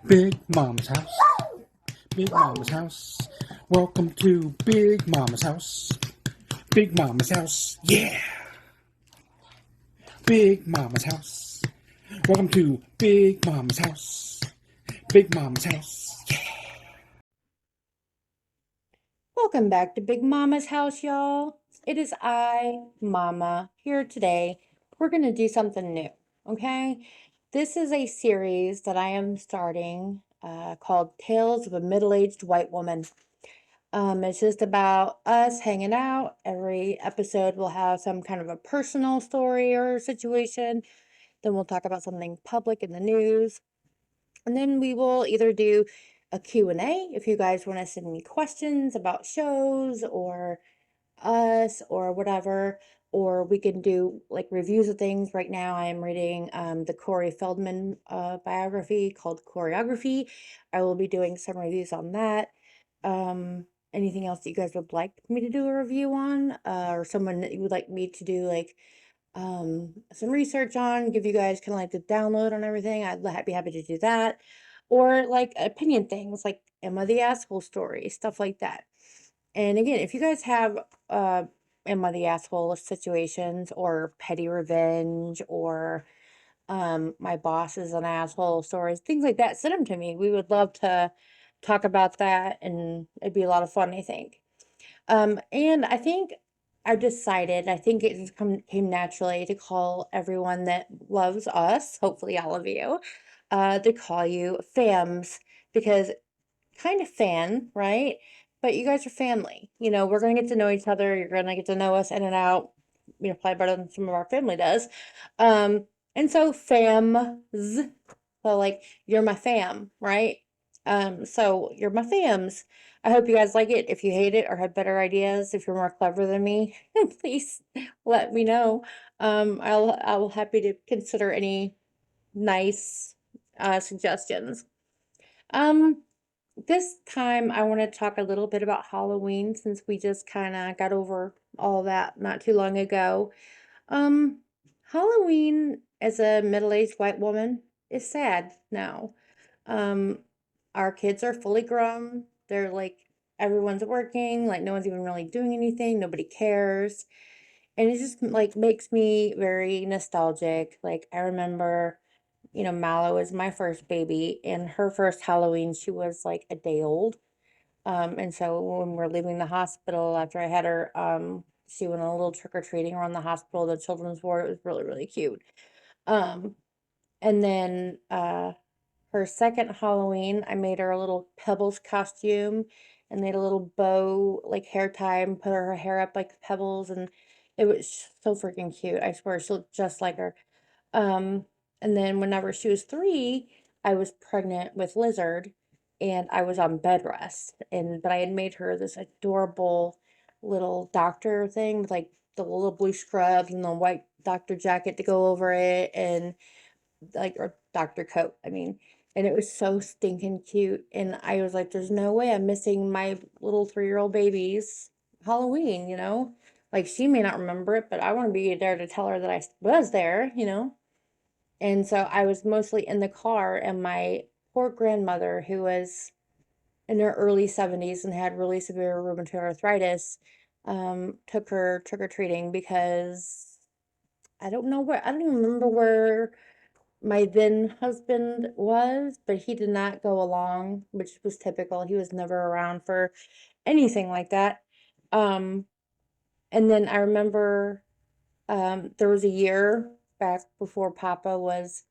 Big Mom's house. Big Mama's house. Welcome to Big Mama's house. Big Mama's house. Yeah. Big Mama's house. Welcome to Big Mama's house. Big Mama's house. Yeah. Welcome back to Big Mama's house, y'all. It is I, Mama, here today. We're going to do something new, okay? This is a series that I am starting called Tales of a Middle-Aged White Woman. It's just about us hanging out. Every episode will have some kind of a personal story or situation. Then we'll talk about something public in the news. And then we will either do a Q&A if you guys want to send me questions about shows or us or whatever, or we can do like reviews of things. Right now I am reading the Corey Feldman biography called Choreography. I will be doing some reviews on that. Anything else that you guys would like me to do a review on, or someone that you would like me to do like some research on, give you guys kind of like the download on everything, be happy to do that. Or like opinion things like Emma the Asshole story, stuff like that. And again, if you guys have Emma the Asshole situations or petty revenge or my boss is an asshole stories, things like that, send them to me. We would love to talk about that and it'd be a lot of fun, I think. And I think I've decided, I think it just came naturally to call everyone that loves us, hopefully all of you, to call you fams because kind of fan, right? But you guys are family. You know, we're going to get to know each other. You're going to get to know us in and out, you know, probably better than some of our family does. Um, and so fams, so like you're my fam, right? So you're my fams. I hope you guys like it. If you hate it or have better ideas, if you're more clever than me, please let me know. I'll happy to consider any nice suggestions. Um, this time I want to talk a little bit about Halloween since we just kind of got over all that not too long ago. Um, Halloween as a middle-aged white woman is sad now. Um, our kids are fully grown. They're like everyone's working, like no one's even really doing anything, nobody cares. And it just like makes me very nostalgic. Like I remember, you know, Mallow was my first baby, and her first Halloween, she was like a day old. And so when we're leaving the hospital after I had her, she went on a little trick-or-treating around the hospital, the children's ward. It was really, really cute. Um, and then her second Halloween, I made her a little Pebbles costume and made a little bow, like hair tie, and put her hair up like Pebbles, and it was so freaking cute. I swear she looked just like her. Um, and then whenever she was 3, I was pregnant with Lizard and I was on bed rest. But I had made her this adorable little doctor thing with like the little blue scrubs and the white doctor jacket to go over it and like or doctor coat, I mean. And it was so stinking cute. And I was like, there's no way I'm missing my little 3-year-old baby's Halloween, you know? Like she may not remember it, but I want to be there to tell her that I was there, you know? And so I was mostly in the car, and my poor grandmother, who was in her early 70s and had really severe rheumatoid arthritis, took her trick-or-treating because I don't even remember where my then husband was, but he did not go along, which was typical. He was never around for anything like that. Um, and then I remember there was a year back before Papa was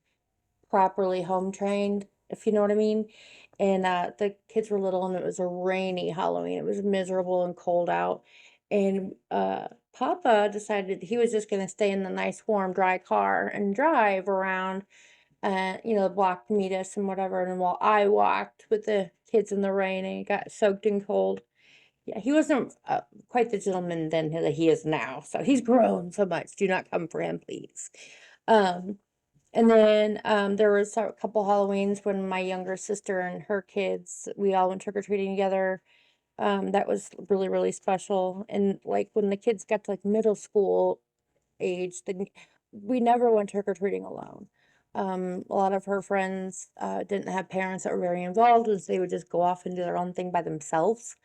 properly home trained, if you know what I mean. And the kids were little, and it was a rainy Halloween. It was miserable and cold out. And Papa decided he was just going to stay in the nice, warm, dry car and drive around, you know, the block to meet us and whatever. And while I walked with the kids in the rain and it got soaked and cold. Yeah, he wasn't quite the gentleman then that he is now. So he's grown so much. Do not come for him, please. Um, and then there was a couple Halloweens when my younger sister and her kids, we all went trick-or-treating together. That was really, really special. And like when the kids got to like middle school age, then we never went trick-or-treating alone. A lot of her friends didn't have parents that were very involved, and so they would just go off and do their own thing by themselves.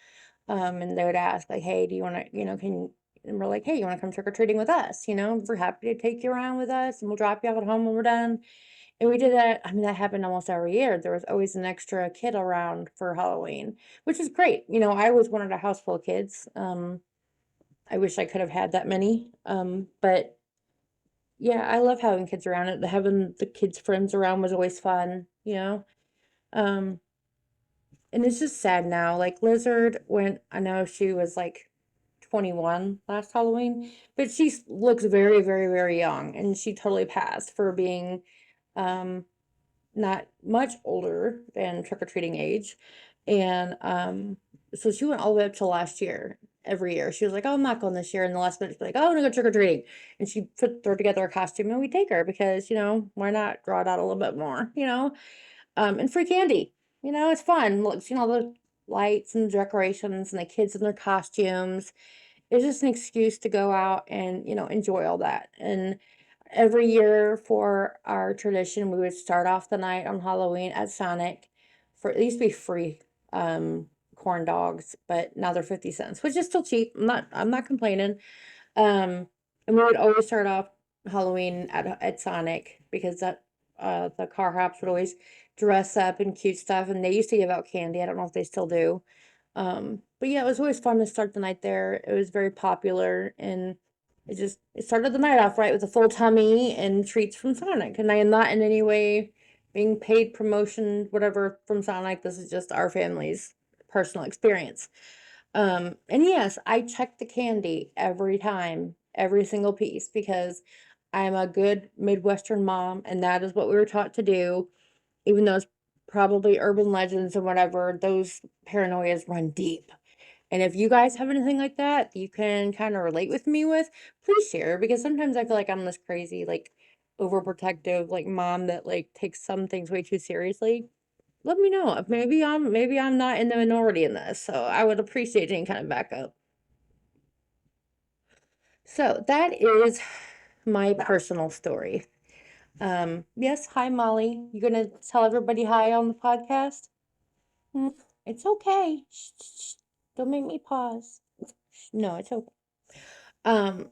And they would ask, like, hey, do you want to, and we're like, hey, you want to come trick or treating with us? We're happy to take you around with us, and we'll drop you off at home when we're done. And we did that. I mean, that happened almost every year. There was always an extra kid around for Halloween, which is great. I always wanted a house full of kids. I wish I could have had that many. But yeah, I love having kids around. Having the kids' friends around was always fun. Um, and it's just sad now. Like Lizard, I know she was like 21 last Halloween, but she looks very, very, very young, and she totally passed for being um not much older than trick-or-treating age. And so she went all the way up to last year. Every year she was like, oh, I'm not going this year, and the last minute she'd be like, oh, I'm gonna go trick-or-treating. And she throw together a costume, and we take her because why not draw it out a little bit more. And free candy. It's fun. Look, all the lights and decorations and the kids in their costumes. It's just an excuse to go out and enjoy all that. And every year for our tradition, we would start off the night on Halloween at Sonic. It used to be free corn dogs, but now they're 50 cents, which is still cheap. I'm not complaining. And we would always start off Halloween at Sonic because the car hops would always dress up in cute stuff, and they used to give out candy. I don't know if they still do. But yeah, it was always fun to start the night there. It was very popular, and it started the night off right with a full tummy and treats from Sonic. And I am not in any way being paid promotion, whatever, from Sonic. This is just our family's personal experience. And yes, I check the candy every time, every single piece, because I'm a good Midwestern mom, and that is what we were taught to do. Even though it's probably urban legends and whatever, those paranoias run deep. And if you guys have anything like that you can kind of relate with me with, please share, because sometimes I feel like I'm this crazy, like overprotective, like mom that like takes some things way too seriously. Let me know if maybe I'm not in the minority in this. So I would appreciate any kind of backup. So that is my personal story. Yes, hi Molly. You gonna tell everybody hi on the podcast? Mm, It's okay. Shh, shh, shh. Don't make me pause. No, it's okay. Um,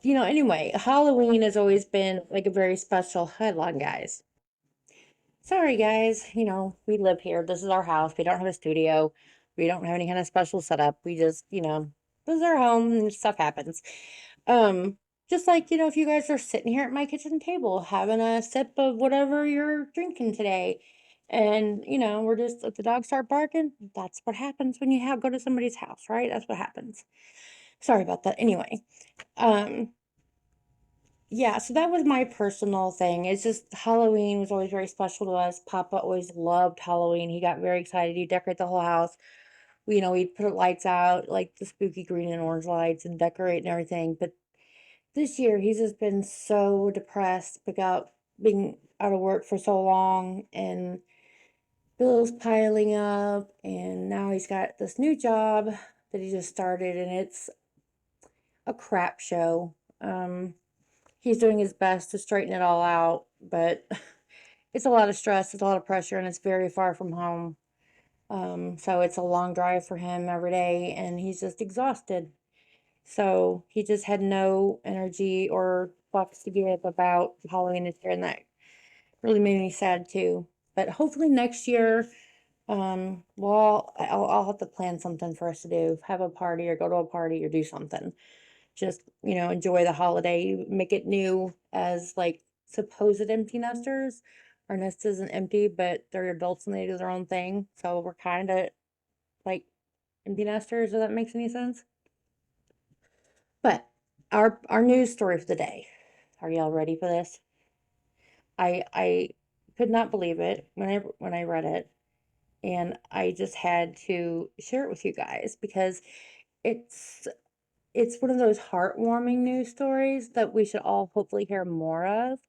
anyway, Halloween has always been like a very special. Hold on, guys. Sorry, guys. We live here. This is our house. We don't have a studio. We don't have any kind of special setup. We just, this is our home and stuff happens. Um, just like, if you guys are sitting here at my kitchen table having a sip of whatever you're drinking today, and, we're just, if the dogs start barking, that's what happens when you go to somebody's house, right? That's what happens. Sorry about that. Anyway, um, yeah, so that was my personal thing. It's just Halloween was always very special to us. Papa always loved Halloween. He got very excited. He'd decorate the whole house. We'd put lights out, like the spooky green and orange lights, and decorate and everything. But this year, he's just been so depressed about being out of work for so long, and bills piling up. And now he's got this new job that he just started, and it's a crap show. He's doing his best to straighten it all out, but it's a lot of stress, it's a lot of pressure, and it's very far from home. So it's a long drive for him every day, and he's just exhausted. So he just had no energy or fucks to give about Halloween this year, and that really made me sad too. But hopefully next year, well, I'll have to plan something for us to do, have a party or go to a party or do something. Just, enjoy the holiday, make it new as like supposed empty nesters. Our nest isn't empty, but they're adults and they do their own thing. So we're kind of like empty nesters, if that makes any sense. But our news story for the day. Are y'all ready for this? I could not believe it when I read it, and I just had to share it with you guys because it's it's one of those heartwarming news stories that we should all hopefully hear more of.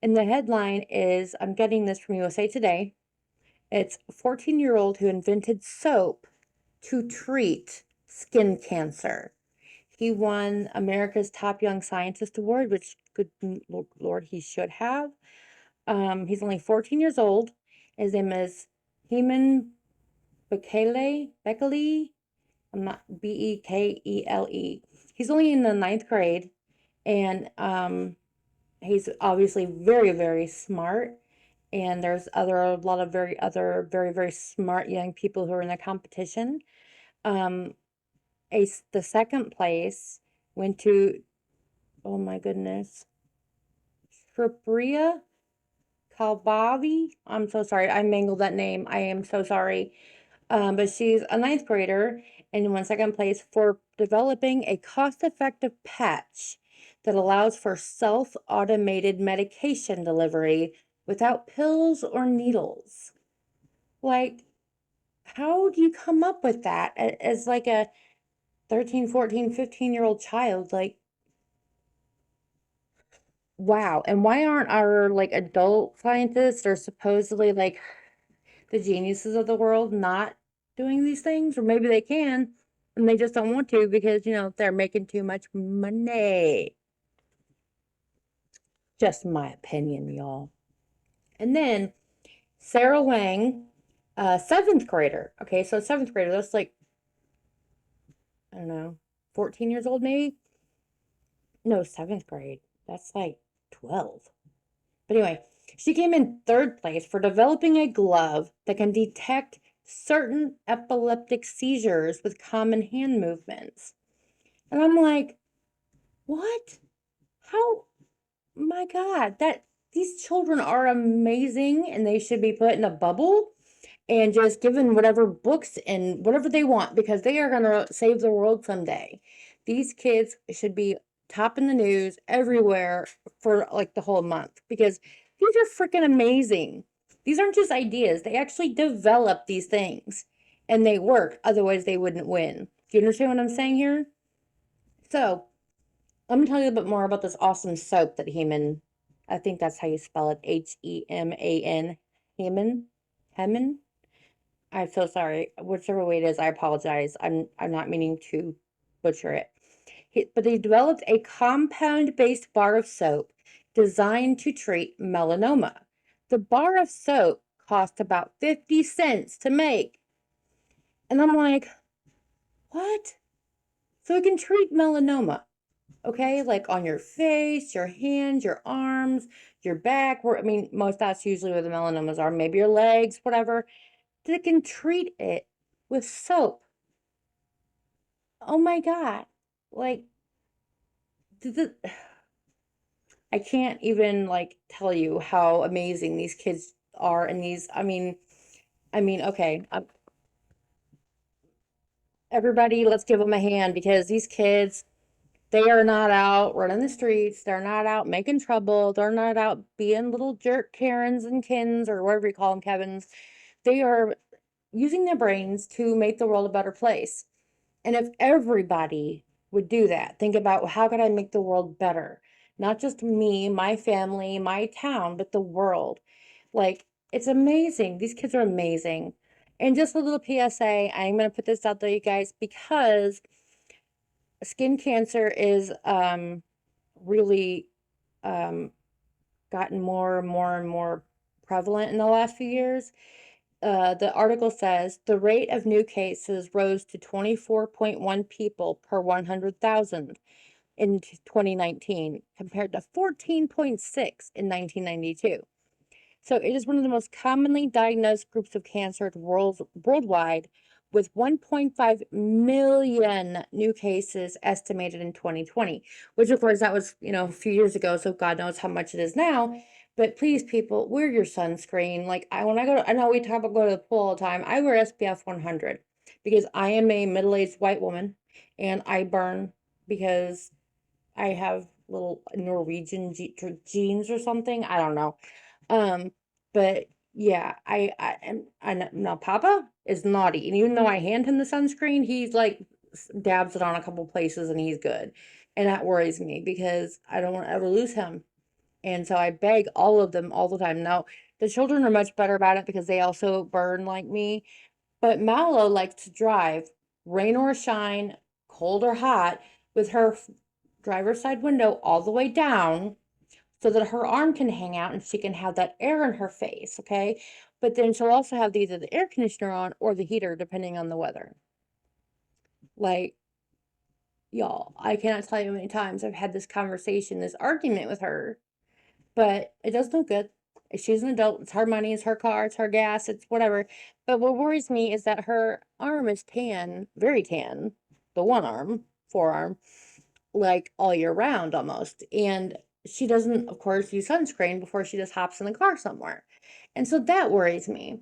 And the headline is, I'm getting this from USA Today. It's a 14-year-old who invented soap to treat skin cancer. He won America's Top Young Scientist Award, which Good Lord, he should have. He's only 14 years old. His name is Heman Bekele. I'm not Bekele. He's only in the ninth grade, and he's obviously very, very smart. And there's a lot of very very smart young people who are in the competition. Um, the second place went to, oh my goodness, Shripriya Kalbavi. I'm so sorry. I mangled that name. I am so sorry. But she's a ninth grader and won second place for developing a cost-effective patch that allows for self-automated medication delivery without pills or needles. Like, how do you come up with that as like a 13, 14, 15-year-old child? Like, wow. And why aren't our like adult scientists or supposedly like the geniuses of the world not doing these things? Or maybe they can and they just don't want to because, they're making too much money. Just my opinion, y'all. And then Sarah Wang, seventh grader. Okay, so seventh grader, that's like, I don't know, 14 years old maybe? No, seventh grade. That's like 12. But anyway, she came in third place for developing a glove that can detect certain epileptic seizures with common hand movements. And I'm like, what? How? My God, these children are amazing and they should be put in a bubble and just given whatever books and whatever they want because they are going to save the world someday. These kids should be top in the news everywhere for like the whole month because these are freaking amazing. These aren't just ideas. They actually develop these things and they work. Otherwise, they wouldn't win. Do you understand what I'm saying here? So, let me tell you a bit more about this awesome soap that Heman, I think that's how you spell it, Heman, Heman. I'm so sorry. Whichever way it is, I apologize. I'm not meaning to butcher it. But they developed a compound-based bar of soap designed to treat melanoma. The bar of soap cost about 50 cents to make. And I'm like, what? So it can treat melanoma. Okay, like on your face, your hands, your arms, your back. I mean, most that's usually where the melanomas are. Maybe your legs, whatever. They can treat it with soap. Oh my God. Like, I can't even like tell you how amazing these kids are. And okay. Everybody, let's give them a hand because these kids, they are not out running the streets. They're not out making trouble. They're not out being little jerk Karens and Kins or whatever you call them, Kevins. They are using their brains to make the world a better place. And if everybody would do that, think about how could I make the world better? Not just me, my family, my town, but the world. Like, it's amazing. These kids are amazing. And just a little PSA, I'm going to put this out there, you guys, because skin cancer is really gotten more and more and more prevalent in the last few years. The article says the rate of new cases rose to 24.1 people per 100,000 in 2019 compared to 14.6 in 1992. So it is one of the most commonly diagnosed groups of cancer worldwide, with 1.5 million new cases estimated in 2020, which of course that was, a few years ago, so God knows how much it is now. But please, people, wear your sunscreen. Like when I go I know we talk about go to the pool all the time. I wear SPF 100 because I am a middle-aged white woman and I burn because I have little Norwegian genes or something. I don't know. But yeah, I now Papa is naughty, and even though I hand him the sunscreen, he's like dabs it on a couple places and he's good, and that worries me because I don't want to ever lose him, and so I beg all of them all the time. Now the children are much better about it because they also burn like me, but Mallow likes to drive, rain or shine, cold or hot, with her driver's side window all the way down so that her arm can hang out and she can have that air in her face, okay? But then she'll also have either the air conditioner on or the heater, depending on the weather. Like, y'all, I cannot tell you how many times I've had this conversation, this argument with her, but it does no good. She's an adult. It's her money. It's her car. It's her gas. It's whatever. But what worries me is that her arm is tan, very tan, the one arm, forearm, like all year round almost. And she doesn't, of course, use sunscreen before she just hops in the car somewhere. And so that worries me.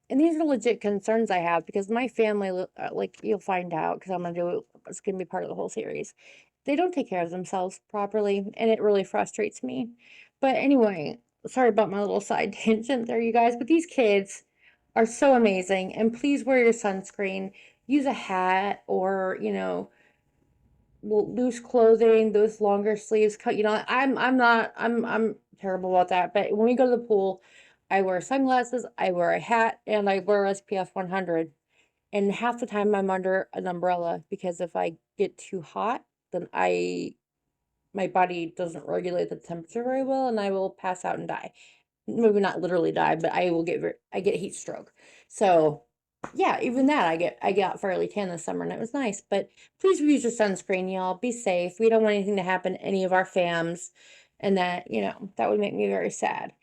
And these are legit concerns I have because my family, like you'll find out, because I'm gonna do it, it's gonna be part of the whole series. They don't take care of themselves properly, and it really frustrates me. But anyway, sorry about my little side tangent there, you guys. But these kids are so amazing, and please wear your sunscreen. Use a hat or loose clothing, those longer sleeves. Cut. I'm terrible about that. But when we go to the pool, I wear sunglasses, I wear a hat, and I wear SPF 100. And half the time I'm under an umbrella because if I get too hot, then my body doesn't regulate the temperature very well, and I will pass out and die. Maybe not literally die, but I get heat stroke. So yeah, even that I got fairly tan this summer and it was nice. But please use your sunscreen, y'all. Be safe. We don't want anything to happen to any of our fams, and that would make me very sad.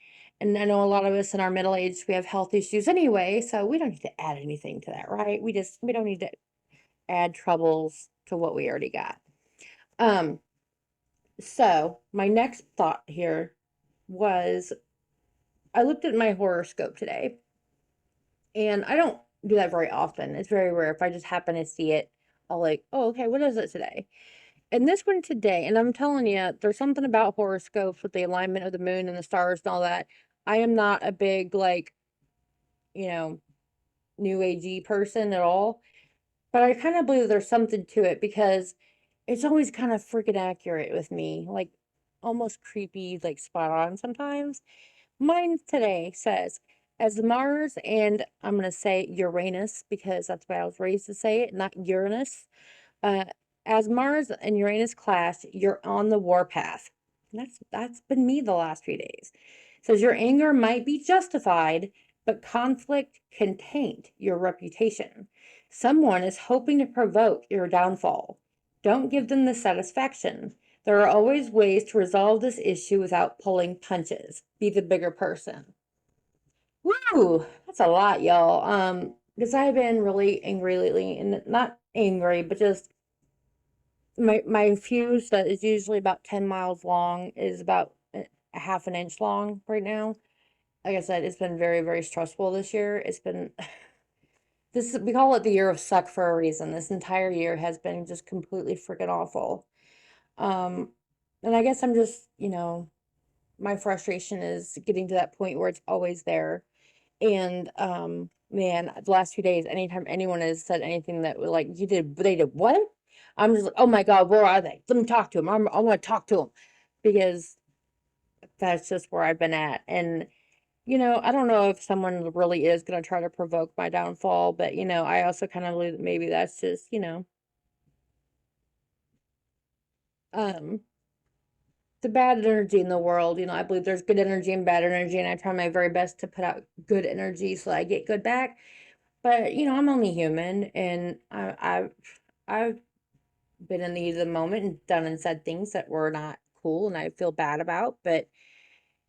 And I know a lot of us in our middle age, we have health issues anyway, so we don't need to add anything to that, right? We don't need to add troubles to what we already got. Um, so my next thought here was I looked at my horoscope today, and I don't do that very often. It's very rare. If I just happen to see it, I'll like, oh, okay, what is it today? And this one today, and I'm telling you, there's something about horoscopes with the alignment of the moon and the stars and all that. I am not a big, like, you know, new agey person at all, but I kind of believe there's something to it because it's always kind of freaking accurate with me, like almost creepy, like spot on sometimes. Mine today says, as Mars and I'm going to say Uranus because that's the way I was raised to say it, not Uranus. Uh, as Mars and Uranus clash, you're on the warpath. That's been me the last few days. It says your anger might be justified, but conflict can taint your reputation. Someone is hoping to provoke your downfall. Don't give them the satisfaction. There are always ways to resolve this issue without pulling punches. Be the bigger person. Woo! That's a lot, y'all. Because I've been really angry lately, and not angry, but just my fuse that is usually about 10 miles long is about a half an inch long right now. Like I said, it's been very, very stressful this year. It's been we call it the year of suck for a reason. This entire year has been just completely freaking awful. Um, and I guess I'm just, my frustration is getting to that point where it's always there. And man, the last few days, anytime anyone has said anything that like they did what? I'm just like, oh my God, where are they? Let me talk to them. I want to talk to them because that's just where I've been at. And I don't know if someone really is going to try to provoke my downfall, but I also kind of believe that maybe that's just um the bad energy in the world. I believe there's good energy and bad energy, and I try my very best to put out good energy so I get good back. But I'm only human, and I've been in the heat of the moment and done and said things that were not cool, and I feel bad about. But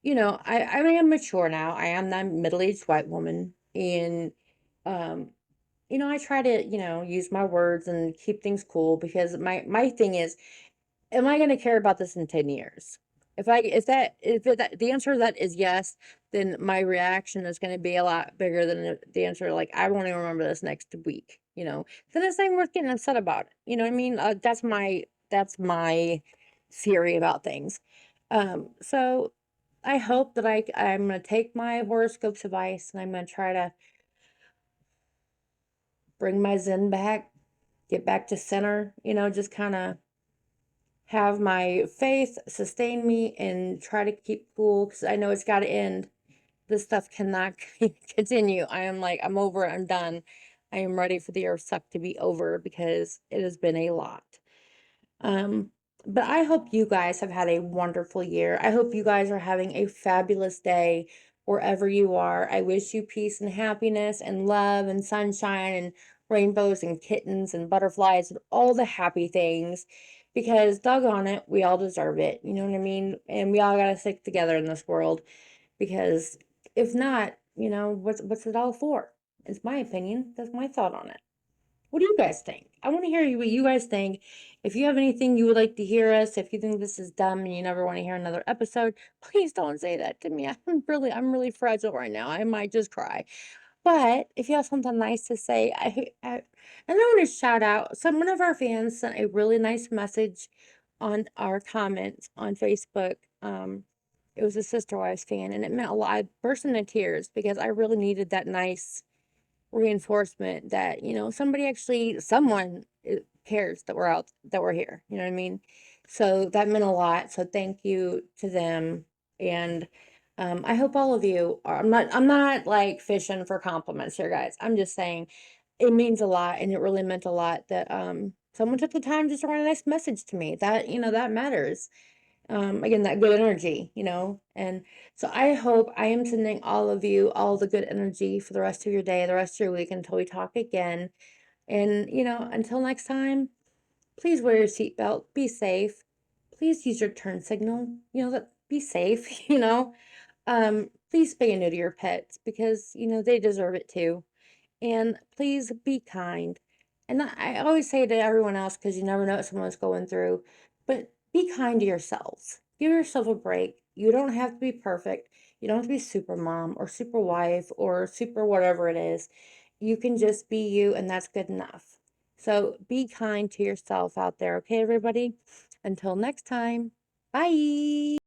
I am mature now. I am that middle-aged white woman, and um, I try to use my words and keep things cool because my thing is, am I going to care about this in 10 years? If the answer to that is yes, then my reaction is going to be a lot bigger than the answer like I won't even remember this next week. Then it's not even worth getting upset about it. You know what I mean? That's my theory about things. So I hope that I'm going to take my horoscope's advice and I'm going to try to bring my zen back, get back to center. Just kind of have my faith sustain me and try to keep cool because I know it's got to end. This stuff cannot continue. I'm over it. I'm done. I am ready for the earth suck to be over because it has been a lot. Um, But I hope you guys have had a wonderful year. I hope you guys are having a fabulous day wherever you are. I wish you peace and happiness and love and sunshine and rainbows and kittens and butterflies and all the happy things because doggone it, we all deserve it. You know what I mean? And we all got to stick together in this world because if not, what's it all for? It's my opinion. That's my thought on it. What do you guys think? I want to hear what you guys think. If you have anything you would like to hear us, if you think this is dumb and you never want to hear another episode, please don't say that to me. I'm really fragile right now. I might just cry. But if you have something nice to say, and I want to shout out. One of our fans sent a really nice message on our comments on Facebook. It was a Sister Wives fan, and it meant a lot. I burst into tears because I really needed that nice reinforcement that someone cares that we're here, you know what I mean? So that meant a lot, so thank you to them. And I hope all of you are, I'm not like fishing for compliments here, guys. I'm just saying it means a lot, and it really meant a lot that someone took the time just to write a nice message to me. That that matters. Again, that good energy, and so I hope I am sending all of you all the good energy for the rest of your day, the rest of your week until we talk again. And, until next time, please wear your seatbelt, be safe, please use your turn signal, that be safe, please spay and neuter your pets because, they deserve it too. And please be kind. And I always say to everyone else, because you never know what someone's going through, but be kind to yourselves. Give yourself a break. You don't have to be perfect. You don't have to be super mom or super wife or super whatever it is. You can just be you, and that's good enough. So be kind to yourself out there, okay, everybody? Until next time, bye.